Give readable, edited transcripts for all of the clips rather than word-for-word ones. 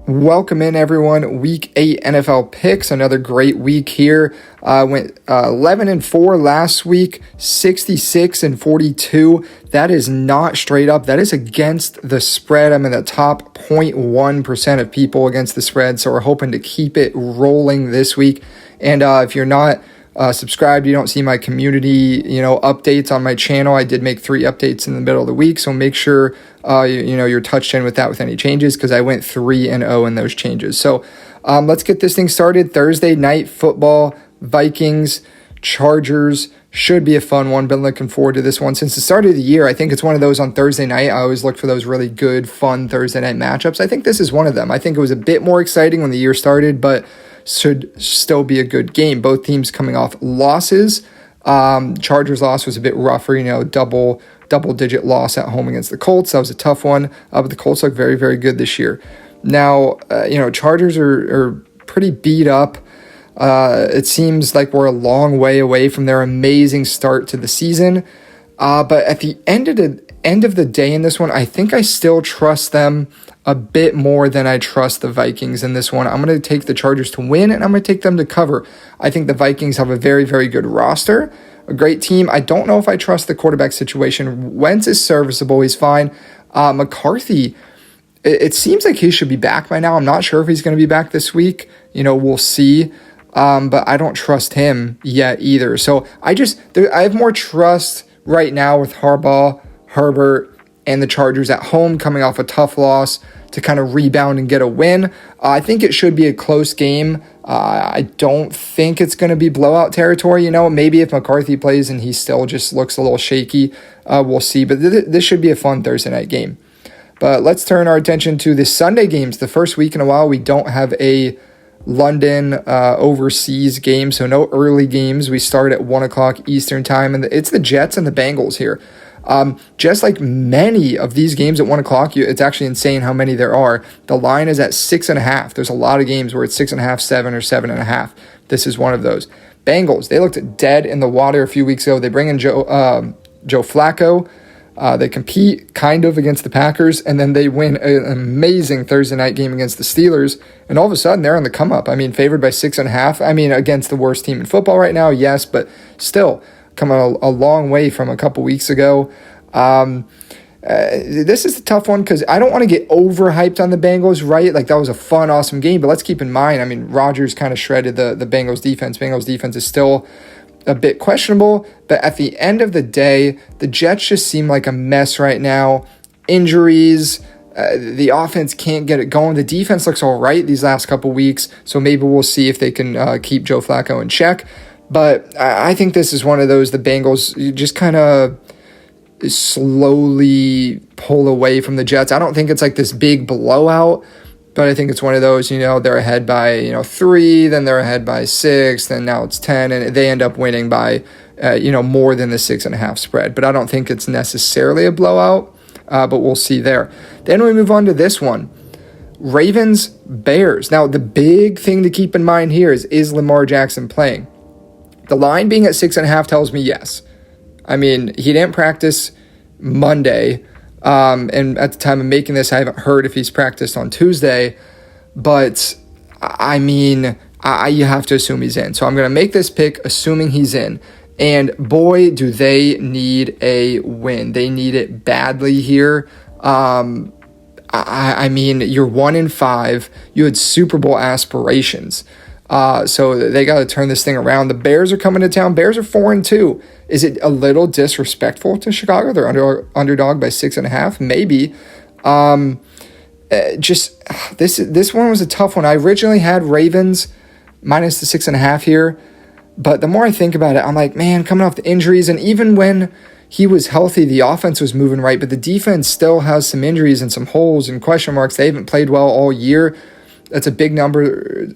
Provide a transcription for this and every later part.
Welcome in, everyone. Week 8 NFL picks. Another great week here. Went 11-4 last week, 66-42. That is not straight up. That is against the spread. I'm in the top 0.1% of people against the spread, so we're hoping to keep it rolling this week. And if you're not subscribed, you don't see my community, updates on my channel. I did make 3 updates in the middle of the week, so make sure you're touched in with that with any changes, because I went 3-0 in those changes. So let's get this thing started. Thursday night football, Vikings, Chargers. Should be a fun one. Been looking forward to this one since the start of the year. I think it's one of those on Thursday night. I always look for those really good, fun Thursday night matchups. I think this is one of them. I think it was a bit more exciting when the year started, but should still be a good game. Both teams coming off losses. Chargers loss was a bit rougher, double-digit loss at home against the Colts. That was a tough one, but the Colts look very, very good this year. Now, Chargers are pretty beat up. It seems like we're a long way away from their amazing start to the season. But at the end of the day in this one, I think I still trust them a bit more than I trust the Vikings in this one. I'm going to take the Chargers to win, and I'm going to take them to cover. I think the Vikings have a very, very good roster, a great team. I don't know if I trust the quarterback situation. Wentz is serviceable. He's fine. McCarthy, it seems like he should be back by now. I'm not sure if he's going to be back this week. We'll see. But I don't trust him yet either. So I have more trust right now with Harbaugh, Herbert, and the Chargers at home coming off a tough loss to kind of rebound and get a win. I think it should be a close game. I don't think it's going to be blowout territory. Maybe if McCarthy plays and he still just looks a little shaky, we'll see. But this should be a fun Thursday night game. But let's turn our attention to the Sunday games. The first week in a while, we don't have a London overseas game, so no early games. We start at 1 o'clock Eastern time, and it's the Jets and the Bengals here. Just like many of these games at 1 o'clock, it's actually insane how many there are. The line is at 6.5. There's a lot of games where it's 6.5, 7, or 7.5. This is one of those. Bengals, they looked dead in the water a few weeks ago. They bring in Joe Flacco. They compete kind of against the Packers, and then they win an amazing Thursday night game against the Steelers, and all of a sudden they're on the come up. Favored by 6.5. Against the worst team in football right now, yes, but still coming a long way from a couple weeks ago. This is a tough one because I don't want to get overhyped on the Bengals, right? Like, that was a fun, awesome game, but let's keep in mind, Rodgers kind of shredded the Bengals defense. Bengals defense is still a bit questionable, but at the end of the day, the Jets just seem like a mess right now. Injuries, the offense can't get it going. The defense looks all right these last couple weeks, so maybe we'll see if they can keep Joe Flacco in check. But I think this is one of those, the Bengals just kind of slowly pull away from the Jets. I don't think it's like this big blowout, but I think it's one of those, they're ahead by, 3, then they're ahead by 6, then now it's 10, and they end up winning by, more than the 6.5 spread. But I don't think it's necessarily a blowout, but we'll see there. Then we move on to this one. Ravens, Bears. Now, the big thing to keep in mind here is Lamar Jackson playing? The line being at 6.5 tells me yes. He didn't practice Monday. And at the time of making this, I haven't heard if he's practiced on Tuesday, but you have to assume he's in. So I'm going to make this pick assuming he's in. And boy, do they need a win. They need it badly here. You're 1-5. You had Super Bowl aspirations. So they got to turn this thing around. The Bears are coming to town. Bears are 4-2. Is it a little disrespectful to Chicago? They're underdog by 6.5, maybe. This one was a tough one. I originally had Ravens minus the 6.5 here, but the more I think about it, I'm like, man, coming off the injuries, and even when he was healthy, the offense was moving right, but the defense still has some injuries and some holes and question marks. They haven't played well all year. That's a big number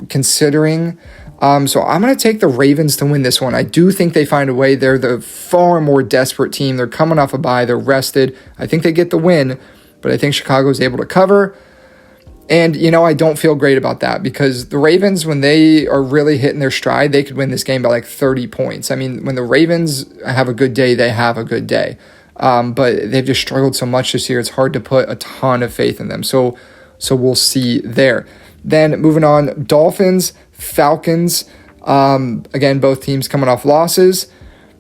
considering. So I'm going to take the Ravens to win this one. I do think they find a way. They're the far more desperate team. They're coming off a bye. They're rested. I think they get the win, but I think Chicago is able to cover. And, I don't feel great about that because the Ravens, when they are really hitting their stride, they could win this game by like 30 points. When the Ravens have a good day, they have a good day. But they've just struggled so much this year. It's hard to put a ton of faith in them. So So we'll see there. Then moving on, Dolphins, Falcons. Again, both teams coming off losses.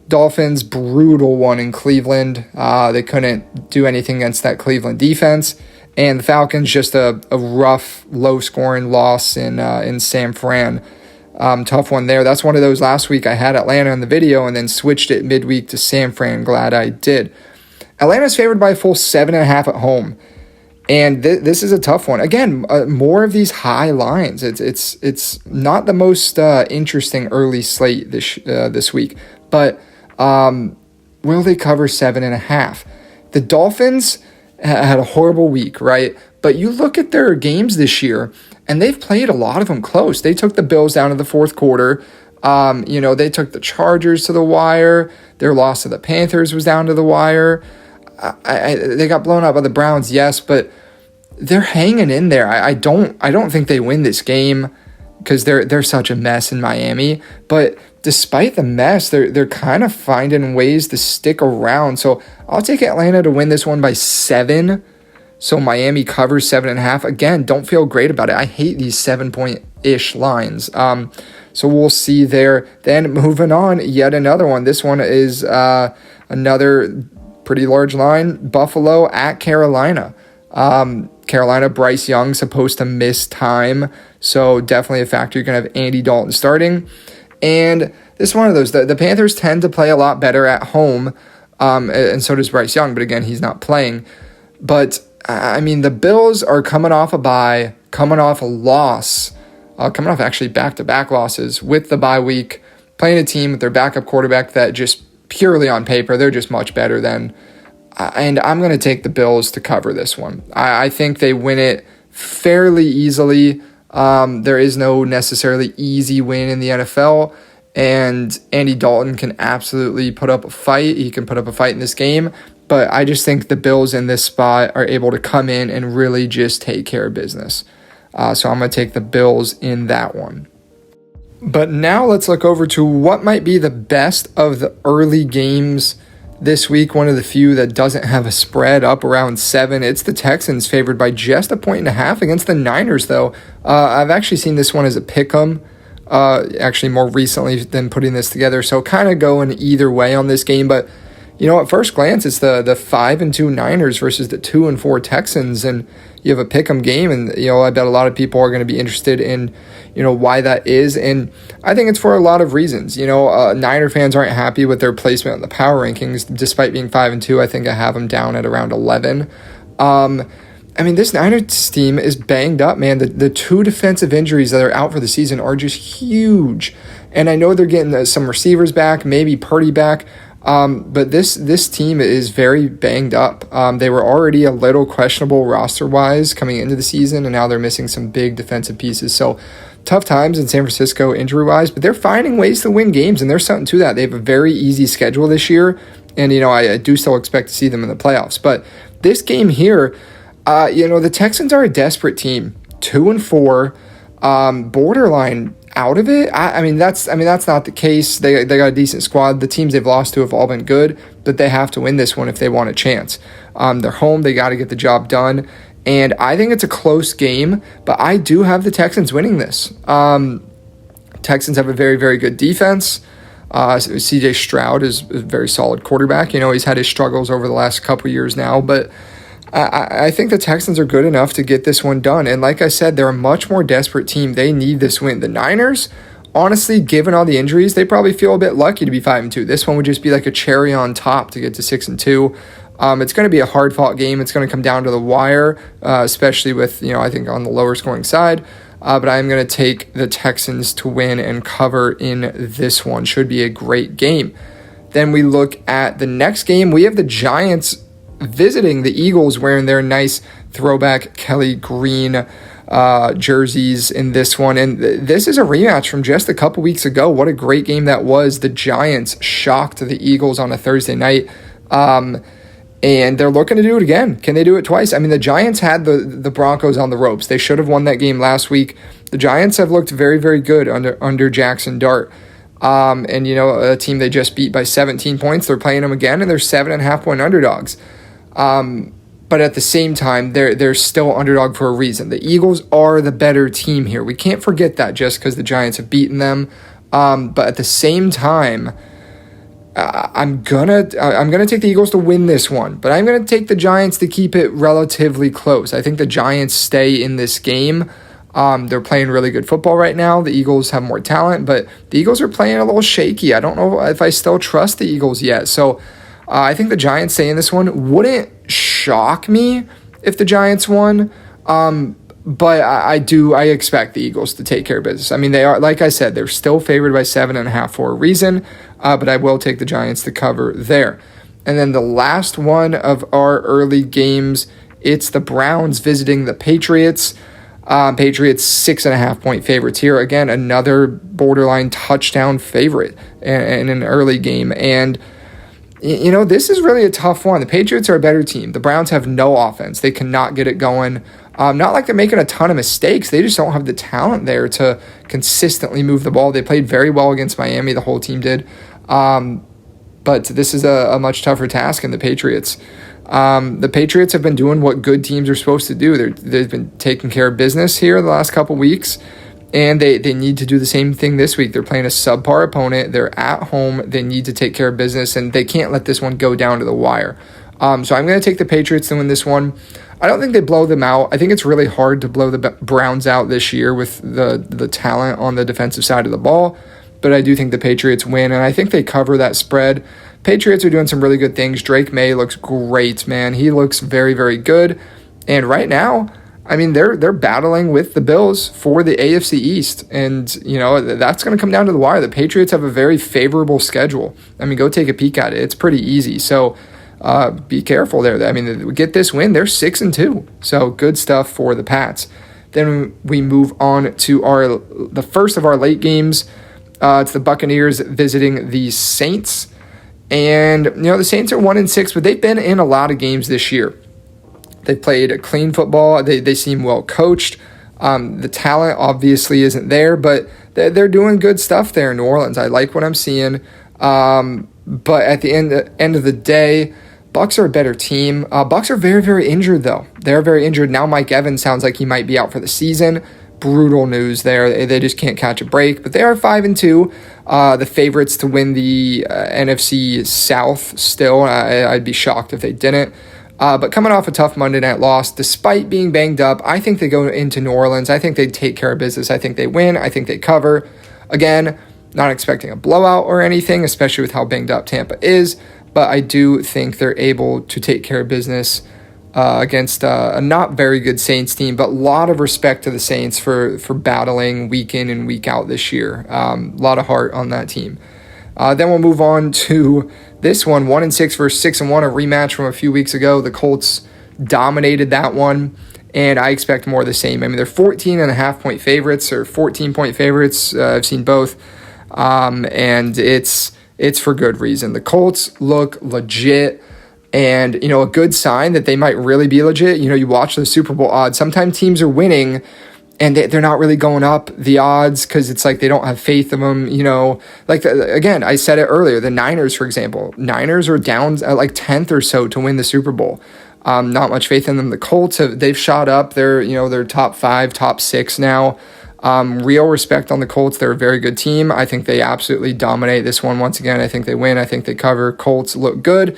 Dolphins, brutal one in Cleveland. They couldn't do anything against that Cleveland defense. And the Falcons, just a rough, low-scoring loss in San Fran. Tough one there. That's one of those last week I had Atlanta in the video and then switched it midweek to San Fran. Glad I did. Atlanta's favored by a full 7.5 at home. And this is a tough one. Again, more of these high lines. It's not the most interesting early slate this week. But will they cover 7.5? The Dolphins had a horrible week, right? But you look at their games this year, and they've played a lot of them close. They took the Bills down to the fourth quarter. They took the Chargers to the wire. Their loss to the Panthers was down to the wire. They got blown out by the Browns, yes, but they're hanging in there. I don't think they win this game because they're such a mess in Miami. But despite the mess, they're kind of finding ways to stick around. So I'll take Atlanta to win this one by 7. So Miami covers 7.5. Again, don't feel great about it. I hate these 7-point-ish lines. So we'll see there. Then moving on, yet another one. This one is another pretty large line. Buffalo at Carolina. Carolina, Bryce Young supposed to miss time. So definitely a factor. You're going to have Andy Dalton starting. And this is one of those. The Panthers tend to play a lot better at home. And so does Bryce Young. But again, he's not playing. But the Bills are coming off a bye, coming off a loss, coming off actually back-to-back losses with the bye week, playing a team with their backup quarterback that just purely on paper, they're just much better than. And I'm going to take the Bills to cover this one. I think they win it fairly easily. There is no necessarily easy win in the NFL. And Andy Dalton can absolutely put up a fight. He can put up a fight in this game. But I just think the Bills in this spot are able to come in and really just take care of business. So I'm going to take the Bills in that one. But now let's look over to what might be the best of the early games this week. One of the few that doesn't have a spread up around 7. It's the Texans favored by just 1.5 against the Niners, though. I've actually seen this one as a pick'em. Actually more recently than putting this together. So kind of going either way on this game. But at first glance, it's the 5-2 Niners versus the 2-4 Texans, and you have a pick'em game, and I bet a lot of people are going to be interested in why that is, and I think it's for a lot of reasons. Niner fans aren't happy with their placement in the power rankings, despite being 5-2. I think I have them down at around 11. This Niners team is banged up, man. The 2 defensive injuries that are out for the season are just huge, and I know they're getting some receivers back, maybe Purdy back. But this team is very banged up. They were already a little questionable roster-wise coming into the season, and now they're missing some big defensive pieces. So tough times in San Francisco injury-wise, but they're finding ways to win games, and there's something to that. They have a very easy schedule this year, and I do still expect to see them in the playoffs. But this game here, the Texans are a desperate team, 2-4, borderline out of it. That's not the case. They got a decent squad. The teams they've lost to have all been good, but they have to win this one if they want a chance. They're home. They got to get the job done, and I think it's a close game, but I do have the Texans winning this. Texans have a very, very good defense. CJ Stroud is a very solid quarterback. He's had his struggles over the last couple years now, but I think the Texans are good enough to get this one done. And like I said, they're a much more desperate team. They need this win. The Niners, honestly, given all the injuries, they probably feel a bit lucky to be 5-2. This one would just be like a cherry on top to get to 6-2. It's going to be a hard-fought game. It's going to come down to the wire, especially with, I think on the lower scoring side. But I'm going to take the Texans to win and cover in this one. Should be a great game. Then we look at the next game. We have the Giants visiting the Eagles, wearing their nice throwback Kelly Green jerseys in this one. And this is a rematch from just a couple weeks ago. What a great game that was. The Giants shocked the Eagles on a Thursday night. And they're looking to do it again. Can they do it twice? The Giants had the Broncos on the ropes. They should have won that game last week. The Giants have looked very, very good under Jackson Dart. A team they just beat by 17 points. They're playing them again, and they're 7.5 point underdogs. But at the same time, they're still underdog for a reason. The Eagles are the better team here. We can't forget that just because the Giants have beaten them. But at the same time, I'm gonna take the Eagles to win this one, but I'm gonna take the Giants to keep it relatively close. I think the Giants stay in this game. They're playing really good football right now. The Eagles have more talent, but the Eagles are playing a little shaky. I don't know if I still trust the Eagles yet. So I think the Giants stay in this one. Wouldn't shock me if the Giants won. But I expect the Eagles to take care of business. I mean, they are, like I said, they're still favored by 7.5 for a reason, but I will take the Giants to cover there. And then the last one of our early games, it's the Browns visiting the Patriots. Patriots 6.5 point favorites here. Again, another borderline touchdown favorite in an early game. And this is really a tough one. The Patriots are a better team. The Browns have no offense. They cannot get it going. Not like they're making a ton of mistakes. They just don't have the talent there to consistently move the ball. They played very well against Miami. The whole team did. But this is a much tougher task in the Patriots. The Patriots have been doing what good teams are supposed to do. They've been taking care of business here the last couple weeks. And they need to do the same thing this week. They're playing a subpar opponent. They're at home. They need to take care of business, and they can't let this one go down to the wire. So I'm going to take the Patriots to win this one. I don't think they blow them out. I think it's really hard to blow the Browns out this year with the talent on the defensive side of the ball. But I do think the Patriots win, and I think they cover that spread. Patriots are doing some really good things. Drake May looks great, man. He looks very, very good. And right now, I mean, they're battling with the Bills for the AFC East, and that's going to come down to the wire. The Patriots have a very favorable schedule. I mean, go take a peek at it. It's pretty easy. So be careful there. I mean, get this win. They're 6-2. So good stuff for the Pats. Then we move on to the first of our late games. It's the Buccaneers visiting the Saints, and the Saints are 1-6, but they've been in a lot of games this year. They played a clean football. They seem well coached. The talent obviously isn't there, but they're doing good stuff there in New Orleans. I like what I'm seeing. But at the end of the day, Bucs are a better team. Bucs are very, very injured, though. They're very injured. Now Mike Evans sounds like he might be out for the season. Brutal news there. They just can't catch a break. But they are 5-2. The favorites to win the NFC South still. I'd be shocked if they didn't. But coming off a tough Monday night loss, despite being banged up, I think they go into New Orleans. I think they take care of business. I think they win. I think they cover. Again, not expecting a blowout or anything, especially with how banged up Tampa is. But I do think they're able to take care of business against a not very good Saints team, but a lot of respect to the Saints for battling week in and week out this year. A lot of heart on that team. Then we'll move on to this one, 1-6 versus 6-1, a rematch from a few weeks ago. The Colts dominated that one, and I expect more of the same. I mean, they're 14.5 point favorites or 14 point favorites. I've seen both, and it's for good reason. The Colts look legit, and a good sign that they might really be legit. You watch the Super Bowl odds. Sometimes teams are winning, and they're not really going up the odds because it's like they don't have faith in them, Again, I said it earlier, the Niners, for example. Niners are down at like 10th or so to win the Super Bowl. Not much faith in them. The Colts, they've shot up. They're top 5, top 6 now. Real respect on the Colts. They're a very good team. I think they absolutely dominate this one once again. I think they win. I think they cover. Colts look good.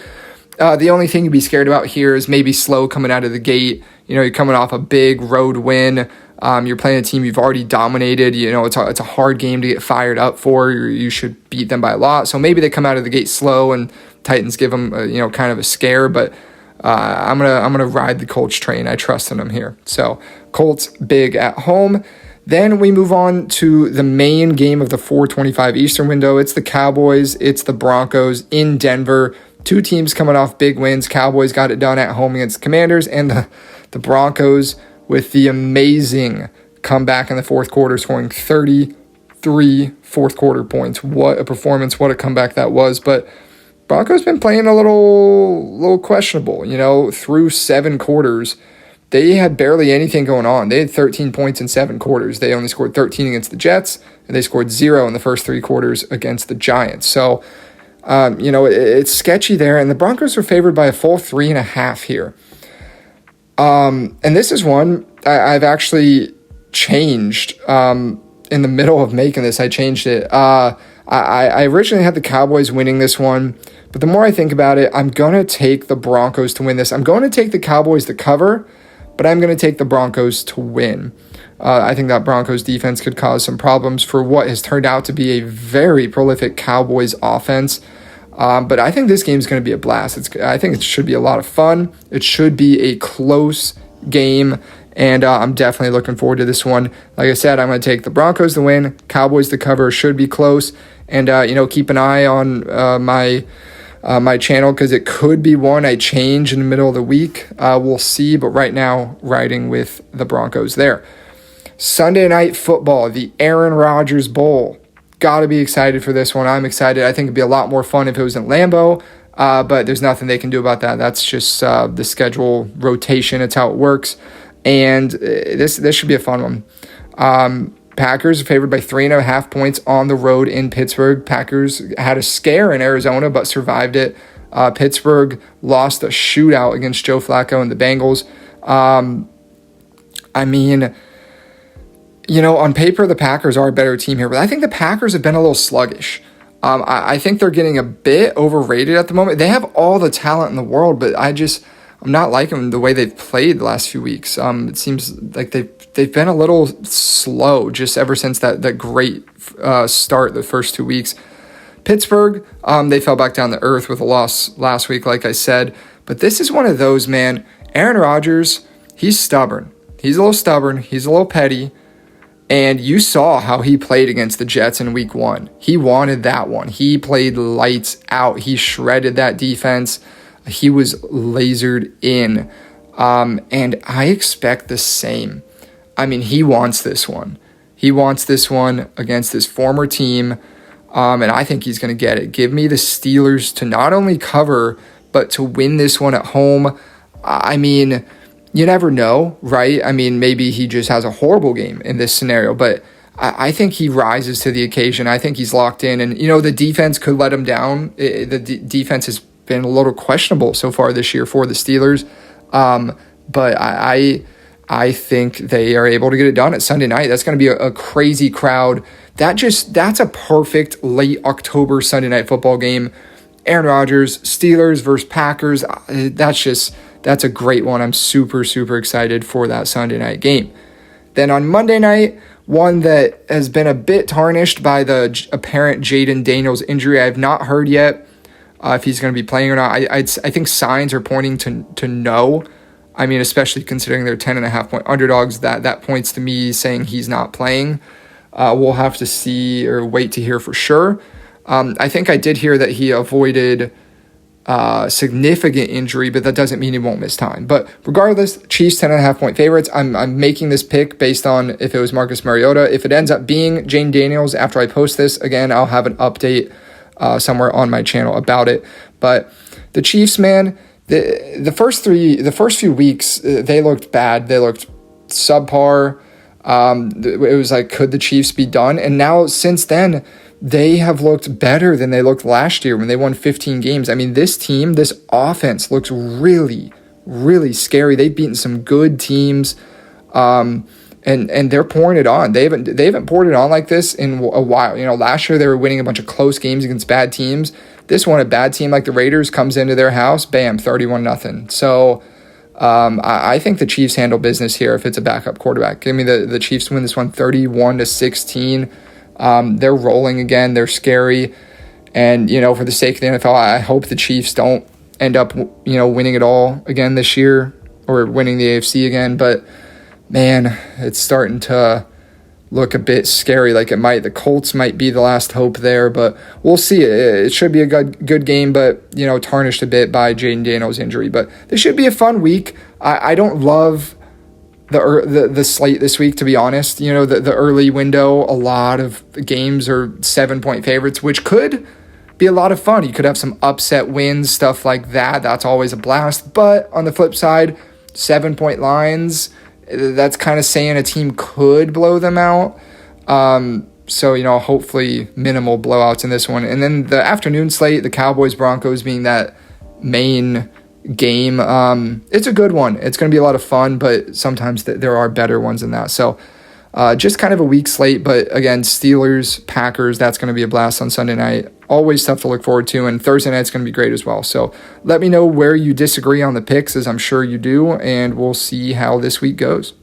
The only thing to be scared about here is maybe slow coming out of the gate. You're coming off a big road win. You're playing a team you've already dominated. It's a hard game to get fired up for. You should beat them by a lot. So maybe they come out of the gate slow and Titans give them kind of a scare. But I'm gonna ride the Colts train. I trust in them here. So Colts big at home. Then we move on to the main game of the 4:25 Eastern window. It's the Cowboys. It's the Broncos in Denver. Two teams coming off big wins. Cowboys got it done at home against Commanders, and the Broncos with the amazing comeback in the fourth quarter, scoring 33 fourth quarter points. What a performance, what a comeback that was. But Broncos been playing a little questionable, through 7 quarters. They had barely anything going on. They had 13 points in 7 quarters. They only scored 13 against the Jets, and they scored 0 in the first 3 quarters against the Giants. So, it's sketchy there, and the Broncos are favored by a full 3.5 here. And this is one I've actually changed in the middle of making this. I changed it. I originally had the Cowboys winning this one, but the more I think about it, I'm going to take the Broncos to win this. I'm going to take the Cowboys to cover, but I'm going to take the Broncos to win. I think that Broncos defense could cause some problems for what has turned out to be a very prolific Cowboys offense. But I think this game is going to be a blast. I think it should be a lot of fun. It should be a close game, and I'm definitely looking forward to this one. Like I said, I'm going to take the Broncos to win. Cowboys to cover should be close. And, keep an eye on my channel because it could be one I change in the middle of the week. We'll see. But right now, riding with the Broncos there. Sunday Night Football, the Aaron Rodgers Bowl. Got to be excited for this one. I'm excited. I think it'd be a lot more fun if it was in Lambeau. But there's nothing they can do about that. That's just the schedule rotation. It's how it works. And this should be a fun one. Packers are favored by 3.5 points on the road in Pittsburgh. Packers had a scare in Arizona, but survived it. Pittsburgh lost a shootout against Joe Flacco and the Bengals. On paper, the Packers are a better team here, but I think the Packers have been a little sluggish. I think they're getting a bit overrated at the moment. They have all the talent in the world, but I'm not liking the way they've played the last few weeks. It seems like they've been a little slow just ever since that great start the first 2 weeks. Pittsburgh, they fell back down to earth with a loss last week, like I said. But this is one of those, man. Aaron Rodgers, he's stubborn. He's a little stubborn. He's a little petty. And you saw how he played against the Jets in week 1. He wanted that one. He played lights out. He shredded that defense. He was lasered in. And I expect the same. He wants this one. He wants this one against his former team. And I think he's going to get it. Give me the Steelers to not only cover, but to win this one at home. You never know, right? Maybe he just has a horrible game in this scenario, but I think he rises to the occasion. I think he's locked in, and, the defense could let him down. The defense has been a little questionable so far this year for the Steelers, but I think they are able to get it done at Sunday night. That's going to be a crazy crowd. That's a perfect late October Sunday Night Football game. Aaron Rodgers, Steelers versus Packers. That's a great one. I'm super, super excited for that Sunday night game. Then on Monday night, one that has been a bit tarnished by the apparent Jaden Daniels injury. I have not heard yet if he's going to be playing or not. I think signs are pointing to no. Especially considering they're 10.5 point underdogs, that points to me saying he's not playing. We'll have to see or wait to hear for sure. I think I did hear that he avoided significant injury, but that doesn't mean he won't miss time. But regardless, Chiefs 10.5 point favorites. I'm making this pick based on if it was Marcus Mariota. If it ends up being Jane Daniels after I post this, again, I'll have an update somewhere on my channel about it. But the Chiefs, man, the first few weeks, they looked bad. They looked subpar. It was like, could the Chiefs be done? And now since then, they have looked better than they looked last year when they won 15 games. This team, this offense looks really, really scary. They've beaten some good teams, and they're pouring it on. They haven't poured it on like this in a while. Last year they were winning a bunch of close games against bad teams. This one, a bad team like the Raiders comes into their house, bam, 31-0. So I think the Chiefs handle business here if it's a backup quarterback. Give me the Chiefs win this one 31-16. They're rolling again. They're scary. And, for the sake of the NFL, I hope the Chiefs don't end up, winning it all again this year or winning the AFC again. But, man, it's starting to look a bit scary like it might. The Colts might be the last hope there, but we'll see. It should be a good game, but, tarnished a bit by Jaden Daniels' injury. But this should be a fun week. I don't love the slate this week, to be honest. The early window, a lot of games are 7-point favorites, which could be a lot of fun. You could have some upset wins, stuff like that. That's always a blast. But on the flip side, 7-point lines, that's kind of saying a team could blow them out. So, hopefully minimal blowouts in this one. And then the afternoon slate, the Cowboys Broncos being that main game. It's a good one. It's going to be a lot of fun, but sometimes there are better ones than that. So just kind of a weak slate, but again, Steelers, Packers, that's going to be a blast on Sunday night. Always stuff to look forward to, and Thursday night's going to be great as well. So let me know where you disagree on the picks, as I'm sure you do, and we'll see how this week goes.